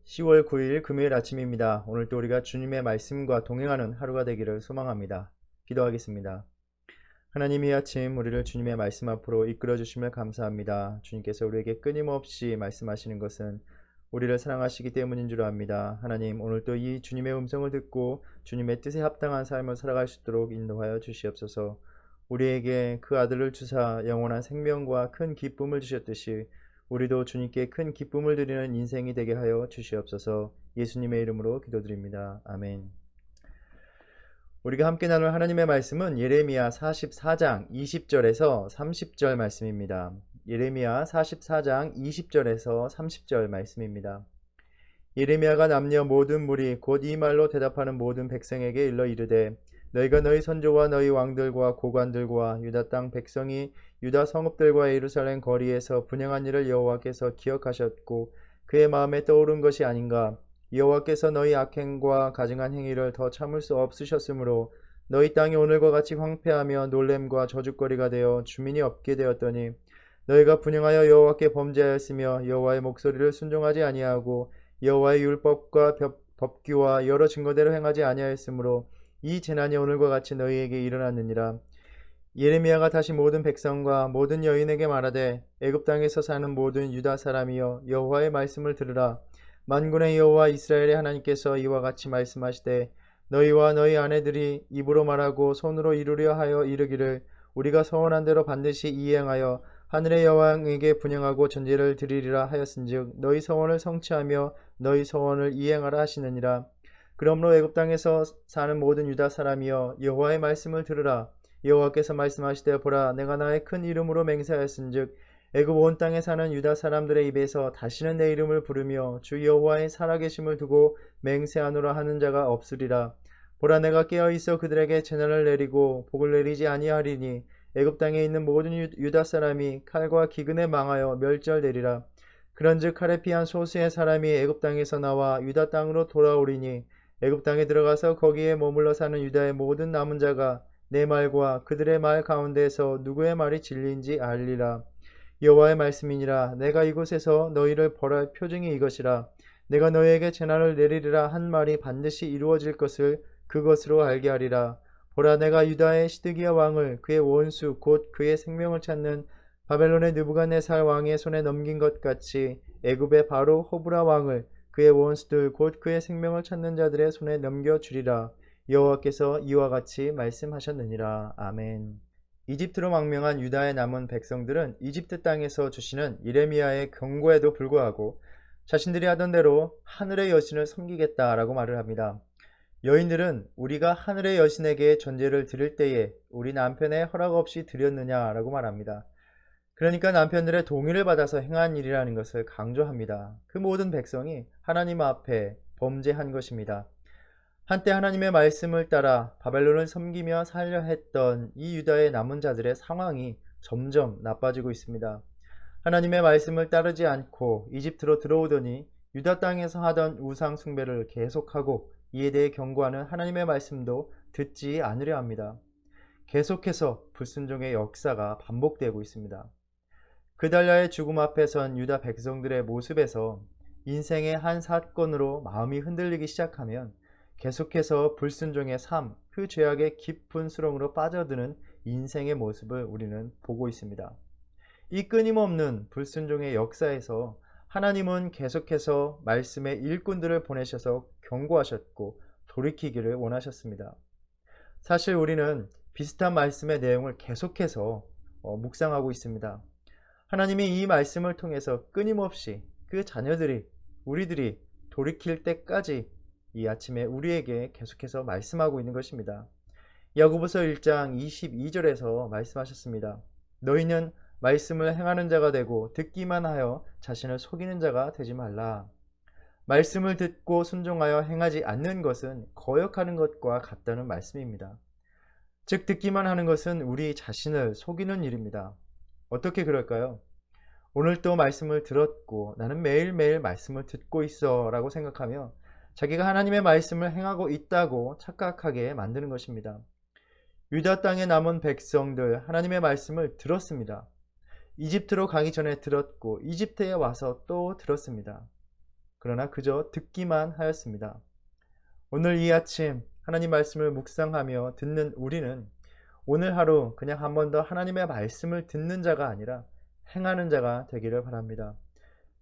10월 9일 금요일 아침입니다. 오늘도 우리가 주님의 말씀과 동행하는 하루가 되기를 소망합니다. 기도하겠습니다. 하나님, 이 아침 우리를 주님의 말씀 앞으로 이끌어 주심을 감사합니다. 주님께서 우리에게 끊임없이 말씀하시는 것은 우리를 사랑하시기 때문인 줄 압니다. 하나님, 오늘도 이 주님의 음성을 듣고 주님의 뜻에 합당한 삶을 살아갈 수 있도록 인도하여 주시옵소서. 우리에게 그 아들을 주사 영원한 생명과 큰 기쁨을 주셨듯이 우리도 주님께 큰 기쁨을 드리는 인생이 되게 하여 주시옵소서. 예수님의 이름으로 기도드립니다. 아멘. 우리가 함께 나눌 하나님의 말씀은 예레미야 44장 20절에서 30절 말씀입니다. 예레미야 44장 20절에서 30절 말씀입니다. 예레미야가 남녀 모든 무리 곧 이 말로 대답하는 모든 백성에게 일러 이르되, 너희가 너희 선조와 너희 왕들과 고관들과 유다 땅 백성이 유다 성읍들과 예루살렘 거리에서 분향한 일을 여호와께서 기억하셨고 그의 마음에 떠오른 것이 아닌가. 여호와께서 너희 악행과 가증한 행위를 더 참을 수 없으셨으므로 너희 땅이 오늘과 같이 황폐하며 놀램과 저주거리가 되어 주민이 없게 되었더니, 너희가 분향하여 여호와께 범죄하였으며 여호와의 목소리를 순종하지 아니하고 여호와의 율법과 법규와 여러 증거대로 행하지 아니하였으므로 이 재난이 오늘과 같이 너희에게 일어났느니라. 예레미야가 다시 모든 백성과 모든 여인에게 말하되, 애굽 땅에서 사는 모든 유다 사람이여 여호와의 말씀을 들으라. 만군의 여호와 이스라엘의 하나님께서 이와 같이 말씀하시되, 너희와 너희 아내들이 입으로 말하고 손으로 이루려 하여 이르기를, 우리가 서원한 대로 반드시 이행하여 하늘의 여왕에게 분향하고 전제를 드리리라 하였은즉 너희 서원을 성취하며 너희 서원을 이행하라 하시느니라. 그러므로 애굽 땅에서 사는 모든 유다 사람이여 여호와의 말씀을 들으라. 여호와께서 말씀하시되, 보라, 내가 나의 큰 이름으로 맹세하였은즉 애굽 온 땅에 사는 유다 사람들의 입에서 다시는 내 이름을 부르며 주 여호와의 살아계심을 두고 맹세하노라 하는 자가 없으리라. 보라, 내가 깨어있어 그들에게 재난을 내리고 복을 내리지 아니하리니 애굽 땅에 있는 모든 유다 사람이 칼과 기근에 망하여 멸절되리라. 그런즉 칼에 피한 소수의 사람이 애굽 땅에서 나와 유다 땅으로 돌아오리니 애굽 땅에 들어가서 거기에 머물러 사는 유다의 모든 남은 자가 내 말과 그들의 말 가운데에서 누구의 말이 진리인지 알리라. 여호와의 말씀이니라. 내가 이곳에서 너희를 벌할 표징이 이것이라. 내가 너희에게 재난을 내리리라 한 말이 반드시 이루어질 것을 그것으로 알게 하리라. 보라, 내가 유다의 시드기야 왕을 그의 원수 곧 그의 생명을 찾는 바벨론의 느부갓네살 왕의 손에 넘긴 것 같이 애굽의 바로 호브라 왕을 그의 원수들 곧 그의 생명을 찾는 자들의 손에 넘겨주리라. 여호와께서 이와 같이 말씀하셨느니라. 아멘. 이집트로 망명한 유다의 남은 백성들은 이집트 땅에서 주시는 예레미야의 경고에도 불구하고 자신들이 하던 대로 하늘의 여신을 섬기겠다라고 말을 합니다. 여인들은 우리가 하늘의 여신에게 전제를 드릴 때에 우리 남편의 허락 없이 드렸느냐라고 말합니다. 그러니까 남편들의 동의를 받아서 행한 일이라는 것을 강조합니다. 그 모든 백성이 하나님 앞에 범죄한 것입니다. 한때 하나님의 말씀을 따라 바벨론을 섬기며 살려 했던 이 유다의 남은 자들의 상황이 점점 나빠지고 있습니다. 하나님의 말씀을 따르지 않고 이집트로 들어오더니 유다 땅에서 하던 우상 숭배를 계속하고 이에 대해 경고하는 하나님의 말씀도 듣지 않으려 합니다. 계속해서 불순종의 역사가 반복되고 있습니다. 그달랴의 죽음 앞에 선 유다 백성들의 모습에서 인생의 한 사건으로 마음이 흔들리기 시작하면 계속해서 불순종의 삶, 그 죄악의 깊은 수렁으로 빠져드는 인생의 모습을 우리는 보고 있습니다. 이 끊임없는 불순종의 역사에서 하나님은 계속해서 말씀의 일꾼들을 보내셔서 경고하셨고 돌이키기를 원하셨습니다. 사실 우리는 비슷한 말씀의 내용을 계속해서 묵상하고 있습니다. 하나님이 이 말씀을 통해서 끊임없이 그 자녀들이, 우리들이 돌이킬 때까지 이 아침에 우리에게 계속해서 말씀하고 있는 것입니다. 야고보서 1장 22절에서 말씀하셨습니다. 너희는 말씀을 행하는 자가 되고 듣기만 하여 자신을 속이는 자가 되지 말라. 말씀을 듣고 순종하여 행하지 않는 것은 거역하는 것과 같다는 말씀입니다. 즉 듣기만 하는 것은 우리 자신을 속이는 일입니다. 어떻게 그럴까요? 오늘 또 말씀을 들었고 나는 매일매일 말씀을 듣고 있어 라고 생각하며 자기가 하나님의 말씀을 행하고 있다고 착각하게 만드는 것입니다. 유다 땅에 남은 백성들 하나님의 말씀을 들었습니다. 이집트로 가기 전에 들었고 이집트에 와서 또 들었습니다. 그러나 그저 듣기만 하였습니다. 오늘 이 아침 하나님 말씀을 묵상하며 듣는 우리는 오늘 하루 그냥 한 번 더 하나님의 말씀을 듣는 자가 아니라 행하는 자가 되기를 바랍니다.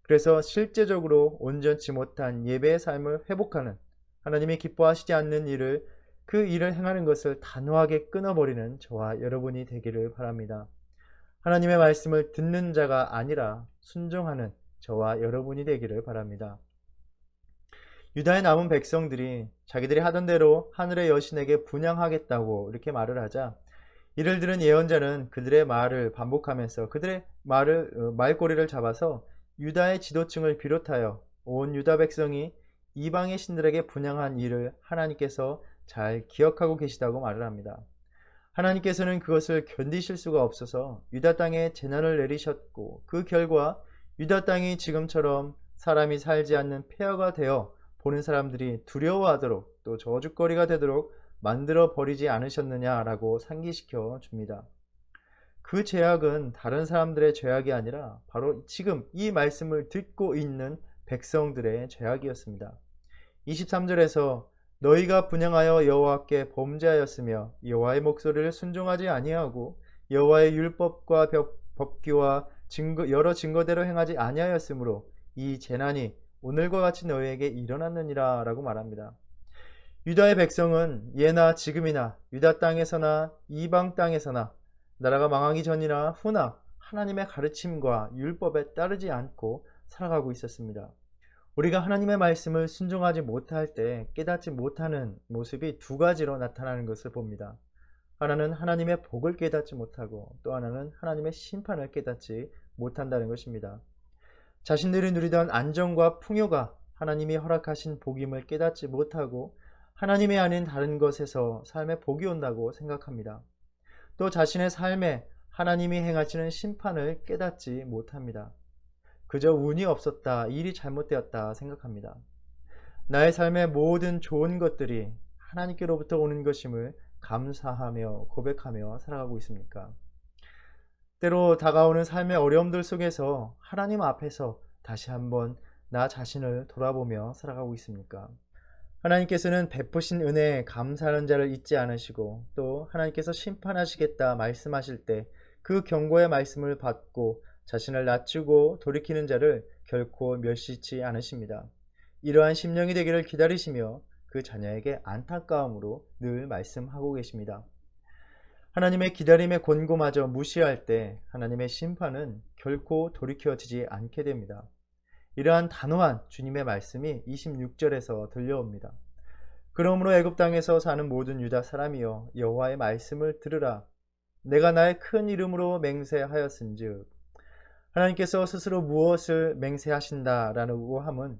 그래서 실제적으로 온전치 못한 예배의 삶을 회복하는, 하나님이 기뻐하시지 않는 일을, 그 일을 행하는 것을 단호하게 끊어버리는 저와 여러분이 되기를 바랍니다. 하나님의 말씀을 듣는 자가 아니라 순종하는 저와 여러분이 되기를 바랍니다. 유다의 남은 백성들이 자기들이 하던 대로 하늘의 여신에게 분향하겠다고 이렇게 말을 하자, 이를 들은 예언자는 그들의 말을 반복하면서 그들의 말꼬리를 잡아서 유다의 지도층을 비롯하여 온 유다 백성이 이방의 신들에게 분향한 일을 하나님께서 잘 기억하고 계시다고 말을 합니다. 하나님께서는 그것을 견디실 수가 없어서 유다 땅에 재난을 내리셨고, 그 결과 유다 땅이 지금처럼 사람이 살지 않는 폐허가 되어 보는 사람들이 두려워하도록, 또 저주거리가 되도록 만들어 버리지 않으셨느냐라고 상기시켜 줍니다. 그 죄악은 다른 사람들의 죄악이 아니라 바로 지금 이 말씀을 듣고 있는 백성들의 죄악이었습니다. 23절에서 너희가 분향하여 여호와께 범죄하였으며 여호와의 목소리를 순종하지 아니하고 여호와의 율법과 법규와 여러 증거대로 행하지 아니하였으므로 이 재난이 오늘과 같이 너희에게 일어났느니라 라고 말합니다. 유다의 백성은 예나 지금이나 유다 땅에서나 이방 땅에서나 나라가 망하기 전이나 후나 하나님의 가르침과 율법에 따르지 않고 살아가고 있었습니다. 우리가 하나님의 말씀을 순종하지 못할 때 깨닫지 못하는 모습이 두 가지로 나타나는 것을 봅니다. 하나는 하나님의 복을 깨닫지 못하고, 또 하나는 하나님의 심판을 깨닫지 못한다는 것입니다. 자신들이 누리던 안정과 풍요가 하나님이 허락하신 복임을 깨닫지 못하고 하나님이 아닌 다른 것에서 삶에 복이 온다고 생각합니다. 또 자신의 삶에 하나님이 행하시는 심판을 깨닫지 못합니다. 그저 운이 없었다, 일이 잘못되었다 생각합니다. 나의 삶의 모든 좋은 것들이 하나님께로부터 오는 것임을 감사하며 고백하며 살아가고 있습니까? 때로 다가오는 삶의 어려움들 속에서 하나님 앞에서 다시 한번 나 자신을 돌아보며 살아가고 있습니까? 하나님께서는 베푸신 은혜에 감사하는 자를 잊지 않으시고, 또 하나님께서 심판하시겠다 말씀하실 때 그 경고의 말씀을 받고 자신을 낮추고 돌이키는 자를 결코 멸시치 않으십니다. 이러한 심령이 되기를 기다리시며 그 자녀에게 안타까움으로 늘 말씀하고 계십니다. 하나님의 기다림의 권고마저 무시할 때 하나님의 심판은 결코 돌이켜지지 않게 됩니다. 이러한 단호한 주님의 말씀이 26절에서 들려옵니다. 그러므로 애굽 땅에서 사는 모든 유다 사람이여 여호와의 말씀을 들으라. 내가 나의 큰 이름으로 맹세하였은즉, 하나님께서 스스로 무엇을 맹세하신다라고 함은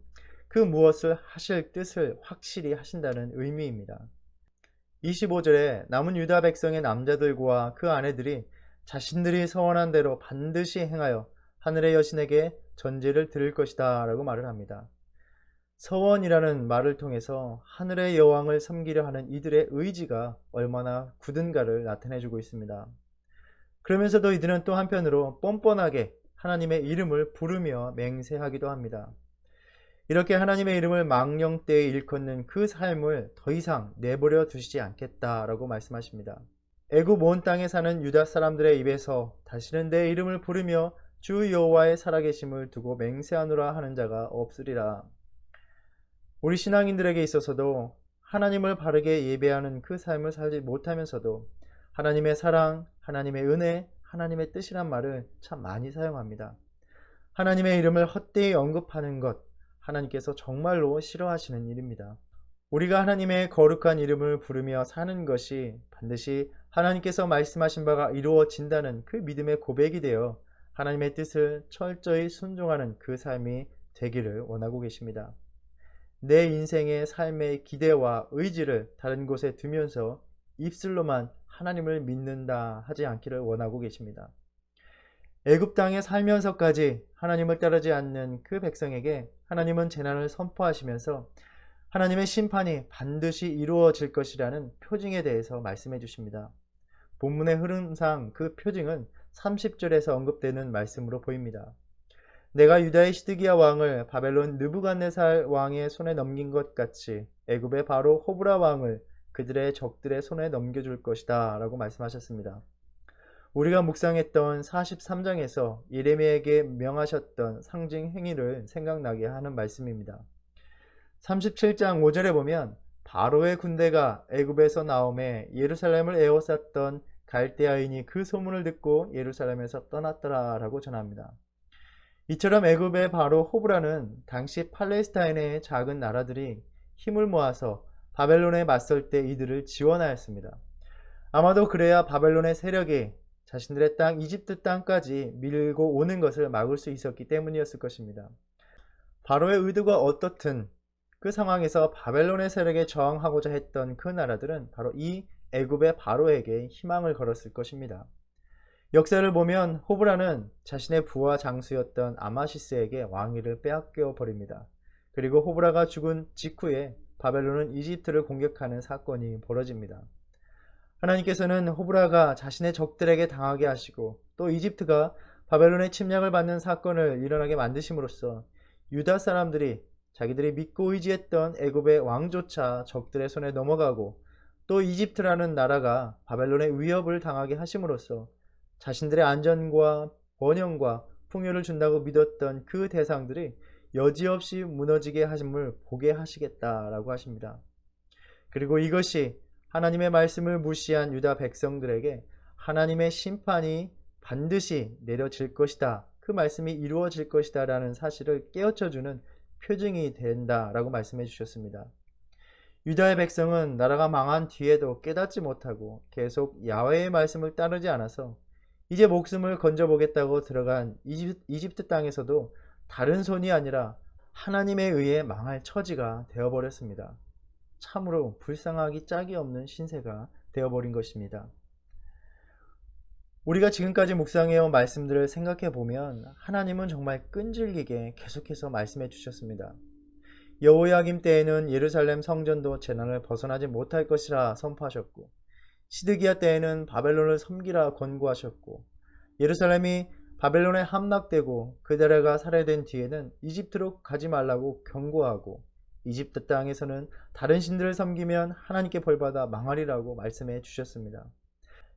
그 무엇을 하실 뜻을 확실히 하신다는 의미입니다. 25절에 남은 유다 백성의 남자들과 그 아내들이 자신들이 서원한 대로 반드시 행하여 하늘의 여신에게 전제를 드릴 것이다 라고 말을 합니다. 서원이라는 말을 통해서 하늘의 여왕을 섬기려 하는 이들의 의지가 얼마나 굳은가를 나타내주고 있습니다. 그러면서도 이들은 또 한편으로 뻔뻔하게 하나님의 이름을 부르며 맹세하기도 합니다. 이렇게 하나님의 이름을 망령되이 일컫는 그 삶을 더 이상 내버려 두시지 않겠다라고 말씀하십니다. 애굽 온 땅에 사는 유다 사람들의 입에서 다시는 내 이름을 부르며 주 여호와의 살아계심을 두고 맹세하노라 하는 자가 없으리라. 우리 신앙인들에게 있어서도 하나님을 바르게 예배하는 그 삶을 살지 못하면서도 하나님의 사랑, 하나님의 은혜, 하나님의 뜻이란 말을 참 많이 사용합니다. 하나님의 이름을 헛되이 언급하는 것, 하나님께서 정말로 싫어하시는 일입니다. 우리가 하나님의 거룩한 이름을 부르며 사는 것이 반드시 하나님께서 말씀하신 바가 이루어진다는 그 믿음의 고백이 되어 하나님의 뜻을 철저히 순종하는 그 삶이 되기를 원하고 계십니다. 내 인생의 삶의 기대와 의지를 다른 곳에 두면서 입술로만 하나님을 믿는다 하지 않기를 원하고 계십니다. 애굽 땅에 살면서까지 하나님을 따르지 않는 그 백성에게 하나님은 재난을 선포하시면서 하나님의 심판이 반드시 이루어질 것이라는 표징에 대해서 말씀해 주십니다. 본문의 흐름상 그 표징은 30절에서 언급되는 말씀으로 보입니다. 내가 유다의 시드기야 왕을 바벨론 느부갓네살 왕의 손에 넘긴 것 같이 애굽의 바로 호브라 왕을 그들의 적들의 손에 넘겨줄 것이다 라고 말씀하셨습니다. 우리가 묵상했던 43장에서 예레미야에게 명하셨던 상징 행위를 생각나게 하는 말씀입니다. 37장 5절에 보면 바로의 군대가 애굽에서 나오매 예루살렘을 에워쌌던 갈대아인이 그 소문을 듣고 예루살렘에서 떠났더라 라고 전합니다. 이처럼 애굽의 바로 호브라는 당시 팔레스타인의 작은 나라들이 힘을 모아서 바벨론에 맞설 때 이들을 지원하였습니다. 아마도 그래야 바벨론의 세력이 자신들의 땅 이집트 땅까지 밀고 오는 것을 막을 수 있었기 때문이었을 것입니다. 바로의 의도가 어떻든 그 상황에서 바벨론의 세력에 저항하고자 했던 그 나라들은 바로 이 애굽의 바로에게 희망을 걸었을 것입니다. 역사를 보면 호브라는 자신의 부하 장수였던 아마시스에게 왕위를 빼앗겨 버립니다. 그리고 호브라가 죽은 직후에 바벨론은 이집트를 공격하는 사건이 벌어집니다. 하나님께서는 호브라가 자신의 적들에게 당하게 하시고 또 이집트가 바벨론의 침략을 받는 사건을 일어나게 만드심으로써 유다 사람들이 자기들이 믿고 의지했던 애굽의 왕조차 적들의 손에 넘어가고 또 이집트라는 나라가 바벨론의 위협을 당하게 하심으로써 자신들의 안전과 번영과 풍요를 준다고 믿었던 그 대상들이 여지없이 무너지게 하심을 보게 하시겠다라고 하십니다. 그리고 이것이 하나님의 말씀을 무시한 유다 백성들에게 하나님의 심판이 반드시 내려질 것이다. 그 말씀이 이루어질 것이다 라는 사실을 깨우쳐주는 표징이 된다라고 말씀해 주셨습니다. 유다의 백성은 나라가 망한 뒤에도 깨닫지 못하고 계속 야훼의 말씀을 따르지 않아서 이제 목숨을 건져보겠다고 들어간 이집트 땅에서도 다른 손이 아니라 하나님에 의해 망할 처지가 되어버렸습니다. 참으로 불쌍하기 짝이 없는 신세가 되어버린 것입니다. 우리가 지금까지 묵상해온 말씀들을 생각해 보면 하나님은 정말 끈질기게 계속해서 말씀해 주셨습니다. 여호야김 때에는 예루살렘 성전도 재난을 벗어나지 못할 것이라 선포하셨고 시드기야 때에는 바벨론을 섬기라 권고하셨고 예루살렘이 바벨론에 함락되고 그 나라가 살해된 뒤에는 이집트로 가지 말라고 경고하고 이집트 땅에서는 다른 신들을 섬기면 하나님께 벌받아 망하리라고 말씀해 주셨습니다.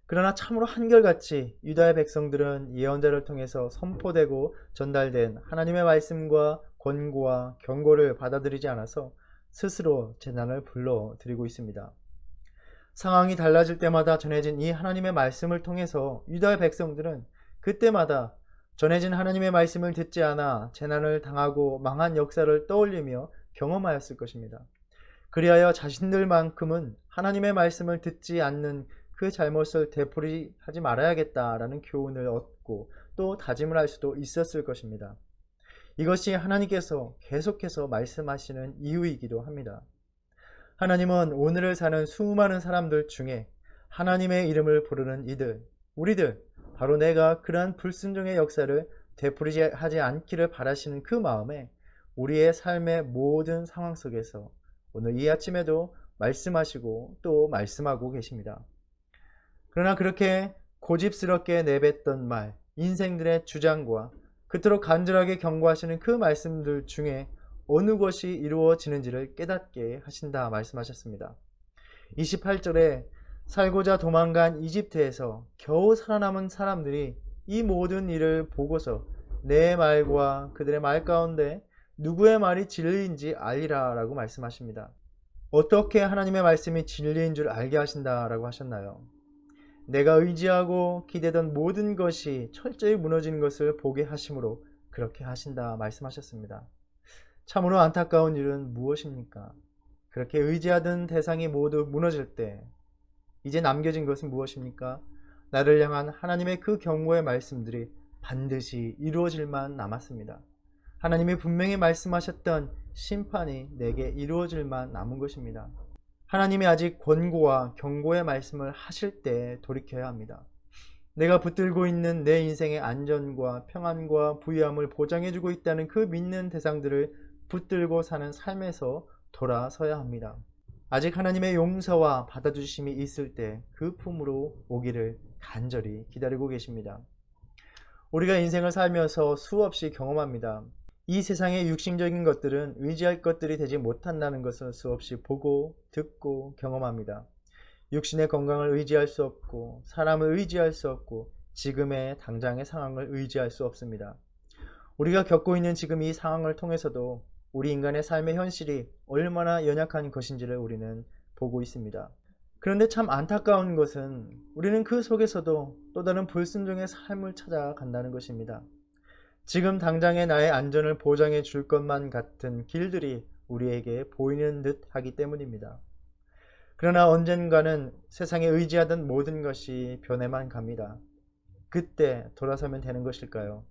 그러나 참으로 한결같이 유다의 백성들은 예언자를 통해서 선포되고 전달된 하나님의 말씀과 권고와 경고를 받아들이지 않아서 스스로 재난을 불러들이고 있습니다. 상황이 달라질 때마다 전해진 이 하나님의 말씀을 통해서 유다의 백성들은 그때마다 전해진 하나님의 말씀을 듣지 않아 재난을 당하고 망한 역사를 떠올리며 경험하였을 것입니다. 그리하여 자신들만큼은 하나님의 말씀을 듣지 않는 그 잘못을 되풀이하지 말아야겠다라는 교훈을 얻고 또 다짐을 할 수도 있었을 것입니다. 이것이 하나님께서 계속해서 말씀하시는 이유이기도 합니다. 하나님은 오늘을 사는 수많은 사람들 중에 하나님의 이름을 부르는 우리들, 바로 내가 그러한 불순종의 역사를 되풀이하지 않기를 바라시는 그 마음에 우리의 삶의 모든 상황 속에서 오늘 이 아침에도 말씀하시고 또 말씀하고 계십니다. 그러나 그렇게 고집스럽게 내뱉던 말, 인생들의 주장과 그토록 간절하게 경고하시는 그 말씀들 중에 어느 것이 이루어지는지를 깨닫게 하신다 말씀하셨습니다. 28절에 살고자 도망간 이집트에서 겨우 살아남은 사람들이 이 모든 일을 보고서 내 말과 그들의 말 가운데 누구의 말이 진리인지 알리라 라고 말씀하십니다. 어떻게 하나님의 말씀이 진리인 줄 알게 하신다 라고 하셨나요? 내가 의지하고 기대던 모든 것이 철저히 무너지는 것을 보게 하심으로 그렇게 하신다 말씀하셨습니다. 참으로 안타까운 일은 무엇입니까? 그렇게 의지하던 대상이 모두 무너질 때 이제 남겨진 것은 무엇입니까? 나를 향한 하나님의 그 경고의 말씀들이 반드시 이루어질만 남았습니다. 하나님이 분명히 말씀하셨던 심판이 내게 이루어질만 남은 것입니다. 하나님이 아직 권고와 경고의 말씀을 하실 때 돌이켜야 합니다. 내가 붙들고 있는 내 인생의 안전과 평안과 부유함을 보장해주고 있다는 그 믿는 대상들을 붙들고 사는 삶에서 돌아서야 합니다. 아직 하나님의 용서와 받아주심이 있을 때 그 품으로 오기를 간절히 기다리고 계십니다. 우리가 인생을 살면서 수없이 경험합니다. 이 세상의 육신적인 것들은 의지할 것들이 되지 못한다는 것을 수없이 보고 듣고 경험합니다. 육신의 건강을 의지할 수 없고 사람을 의지할 수 없고 지금의 당장의 상황을 의지할 수 없습니다. 우리가 겪고 있는 지금 이 상황을 통해서도 우리 인간의 삶의 현실이 얼마나 연약한 것인지를 우리는 보고 있습니다. 그런데 참 안타까운 것은 우리는 그 속에서도 또 다른 불순종의 삶을 찾아간다는 것입니다. 지금 당장의 나의 안전을 보장해 줄 것만 같은 길들이 우리에게 보이는 듯 하기 때문입니다. 그러나 언젠가는 세상에 의지하던 모든 것이 변해만 갑니다. 그때 돌아서면 되는 것일까요?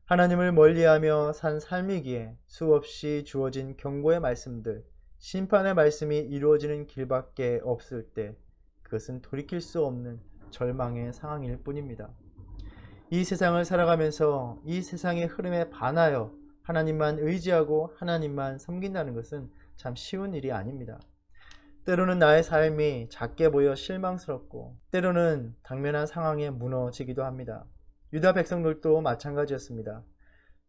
하나님을 멀리하며 산 삶이기에 수없이 주어진 경고의 말씀들, 심판의 말씀이 이루어지는 길밖에 없을 때 그것은 돌이킬 수 없는 절망의 상황일 뿐입니다. 이 세상을 살아가면서 이 세상의 흐름에 반하여 하나님만 의지하고 하나님만 섬긴다는 것은 참 쉬운 일이 아닙니다. 때로는 나의 삶이 작게 보여 실망스럽고 때로는 당면한 상황에 무너지기도 합니다. 유다 백성들도 마찬가지였습니다.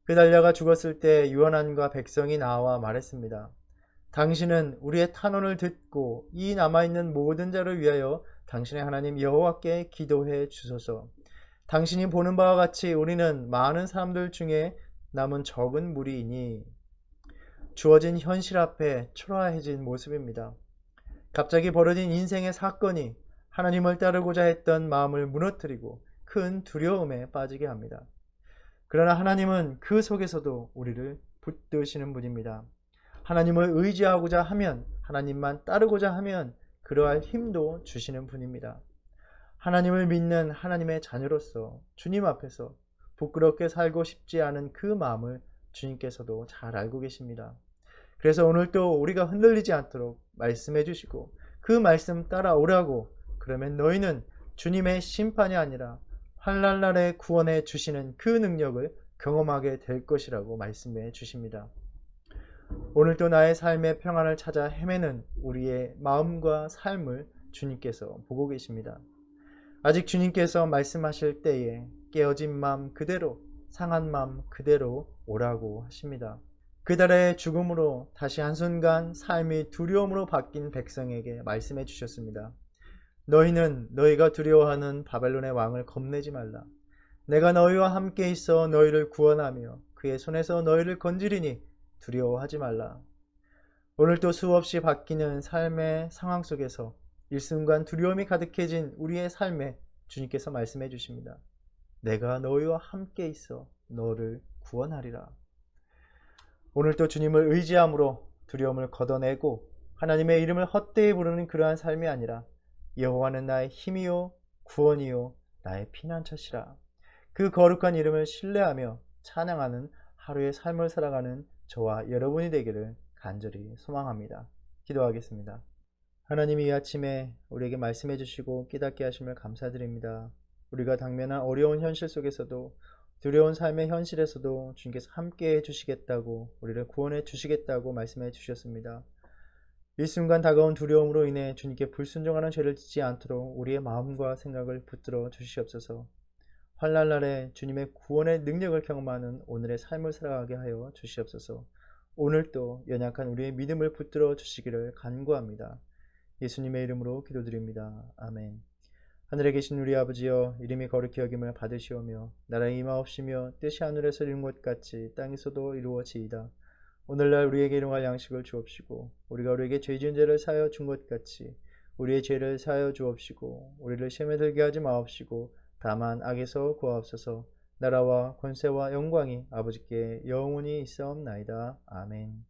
그달랴가 죽었을 때 요하난과 백성이 나와 말했습니다. 당신은 우리의 탄원을 듣고 이 남아있는 모든 자를 위하여 당신의 하나님 여호와께 기도해 주소서. 당신이 보는 바와 같이 우리는 많은 사람들 중에 남은 적은 무리이니. 주어진 현실 앞에 초라해진 모습입니다. 갑자기 벌어진 인생의 사건이 하나님을 따르고자 했던 마음을 무너뜨리고 큰 두려움에 빠지게 합니다. 그러나 하나님은 그 속에서도 우리를 붙드시는 분입니다. 하나님을 의지하고자 하면, 하나님만 따르고자 하면 그러할 힘도 주시는 분입니다. 하나님을 믿는 하나님의 자녀로서 주님 앞에서 부끄럽게 살고 싶지 않은 그 마음을 주님께서도 잘 알고 계십니다. 그래서 오늘도 우리가 흔들리지 않도록 말씀해 주시고 그 말씀 따라오라고, 그러면 너희는 주님의 심판이 아니라 환난날에 구원해 주시는 그 능력을 경험하게 될 것이라고 말씀해 주십니다. 오늘도 나의 삶의 평안을 찾아 헤매는 우리의 마음과 삶을 주님께서 보고 계십니다. 아직 주님께서 말씀하실 때에 깨어진 마음 그대로, 상한 마음 그대로 오라고 하십니다. 그달의 죽음으로 다시 한순간 삶이 두려움으로 바뀐 백성에게 말씀해 주셨습니다. 너희는 너희가 두려워하는 바벨론의 왕을 겁내지 말라. 내가 너희와 함께 있어 너희를 구원하며 그의 손에서 너희를 건지리니 두려워하지 말라. 오늘도 수없이 바뀌는 삶의 상황 속에서 일순간 두려움이 가득해진 우리의 삶에 주님께서 말씀해 주십니다. 내가 너희와 함께 있어 너를 구원하리라. 오늘도 주님을 의지함으로 두려움을 걷어내고 하나님의 이름을 헛되이 부르는 그러한 삶이 아니라 여호와는 나의 힘이요 구원이요 나의 피난처시라. 그 거룩한 이름을 신뢰하며 찬양하는 하루의 삶을 살아가는 저와 여러분이 되기를 간절히 소망합니다. 기도하겠습니다. 하나님이 이 아침에 우리에게 말씀해 주시고 깨닫게 하심을 감사드립니다. 우리가 당면한 어려운 현실 속에서도 두려운 삶의 현실에서도 주님께서 함께 해주시겠다고, 우리를 구원해 주시겠다고 말씀해 주셨습니다. 일순간 다가온 두려움으로 인해 주님께 불순종하는 죄를 짓지 않도록 우리의 마음과 생각을 붙들어 주시옵소서. 환난날에 주님의 구원의 능력을 경험하는 오늘의 삶을 살아가게 하여 주시옵소서. 오늘도 연약한 우리의 믿음을 붙들어 주시기를 간구합니다. 예수님의 이름으로 기도드립니다. 아멘. 하늘에 계신 우리 아버지여, 이름이 거룩히 여김을 받으시오며 나라의 임하옵시며 뜻이 하늘에서 이룬 것 같이 땅에서도 이루어지이다. 오늘날 우리에게 일용할 양식을 주옵시고 우리가 우리에게 죄 지은 죄를 사하여 준 것 같이 우리의 죄를 사하여 주옵시고 우리를 시험에 들게 하지 마옵시고 다만 악에서 구하옵소서. 나라와 권세와 영광이 아버지께 영원히 있사옵나이다. 아멘.